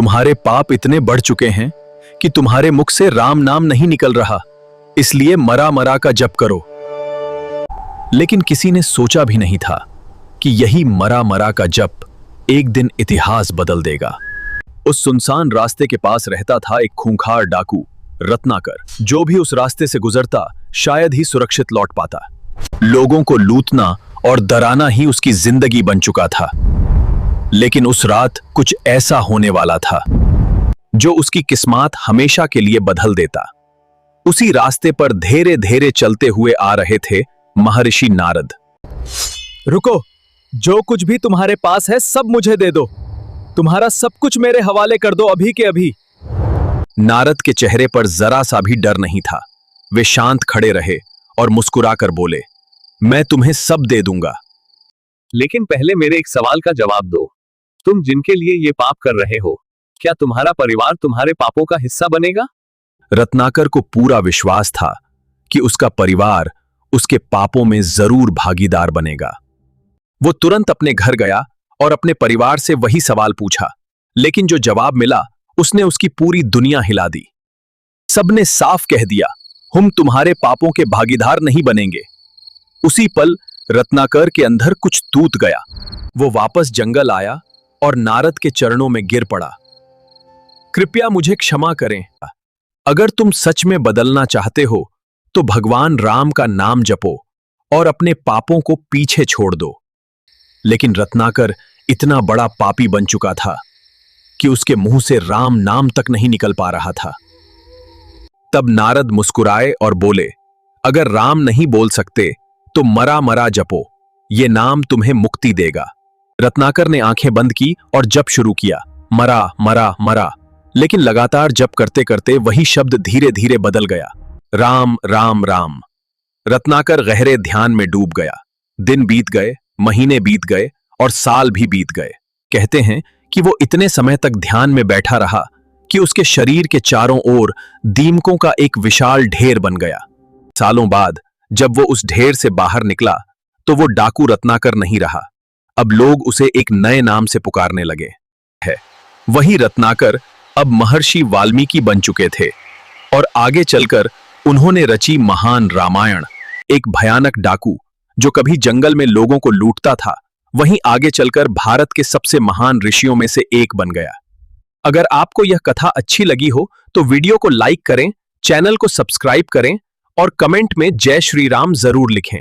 तुम्हारे पाप इतने बढ़ चुके हैं कि तुम्हारे मुख से राम नाम नहीं निकल रहा, इसलिए मरा मरा का जप करो। लेकिन किसी ने सोचा भी नहीं था कि यही मरा मरा का जप एक दिन इतिहास बदल देगा। उस सुनसान रास्ते के पास रहता था एक खूंखार डाकू रत्नाकर, जो भी उस रास्ते से गुजरता शायद ही सुरक्षित लौट पाता। लोगों को लूटना और डराना ही उसकी जिंदगी बन चुका था। लेकिन उस रात कुछ ऐसा होने वाला था जो उसकी किस्मत हमेशा के लिए बदल देता। उसी रास्ते पर धीरे धीरे चलते हुए आ रहे थे महर्षि नारद। रुको, जो कुछ भी तुम्हारे पास है सब मुझे दे दो। तुम्हारा सब कुछ मेरे हवाले कर दो अभी के अभी। नारद के चेहरे पर जरा सा भी डर नहीं था। वे शांत खड़े रहे और मुस्कुराकर बोले, मैं तुम्हें सब दे दूंगा। लेकिन पहले मेरे एक सवाल का जवाब दो। तुम जिनके लिए ये पाप कर रहे हो, क्या तुम्हारा परिवार तुम्हारे पापों का हिस्सा बनेगा? रत्नाकर को पूरा विश्वास था कि उसका परिवार उसके पापों में जरूर भागीदार बनेगा। वो तुरंत अपने घर गया और अपने परिवार से वही सवाल पूछा, लेकिन जो जवाब मिला उसने उसकी पूरी दुनिया हिला दी। सबने साफ कह दिया, हम तुम्हारे पापों के भागीदार नहीं बनेंगे। उसी पल रत्नाकर के अंदर कुछ टूट गया। वो वापस जंगल आया और नारद के चरणों में गिर पड़ा। कृपया मुझे क्षमा करें। अगर तुम सच में बदलना चाहते हो तो भगवान राम का नाम जपो और अपने पापों को पीछे छोड़ दो। लेकिन रत्नाकर इतना बड़ा पापी बन चुका था कि उसके मुंह से राम नाम तक नहीं निकल पा रहा था। तब नारद मुस्कुराए और बोले, अगर राम नहीं बोल सकते तो मरा मरा जपो, ये नाम तुम्हें मुक्ति देगा। रत्नाकर ने आंखें बंद की और जप शुरू किया, मरा मरा मरा। लेकिन लगातार जप करते करते वही शब्द धीरे धीरे बदल गया, राम राम राम। रत्नाकर गहरे ध्यान में डूब गया। दिन बीत गए, महीने बीत गए और साल भी बीत गए। कहते हैं कि वो इतने समय तक ध्यान में बैठा रहा कि उसके शरीर के चारों ओर दीमकों का एक विशाल ढेर बन गया। सालों बाद जब वो उस ढेर से बाहर निकला तो वो डाकू रत्नाकर नहीं रहा। अब लोग उसे एक नए नाम से पुकारने लगे है। वही रत्नाकर अब महर्षि वाल्मीकि बन चुके थे और आगे चलकर उन्होंने रची महान रामायण। एक भयानक डाकू जो कभी जंगल में लोगों को लूटता था, वहीं आगे चलकर भारत के सबसे महान ऋषियों में से एक बन गया। अगर आपको यह कथा अच्छी लगी हो तो वीडियो को लाइक करें, चैनल को सब्सक्राइब करें और कमेंट में जय श्री राम जरूर लिखें।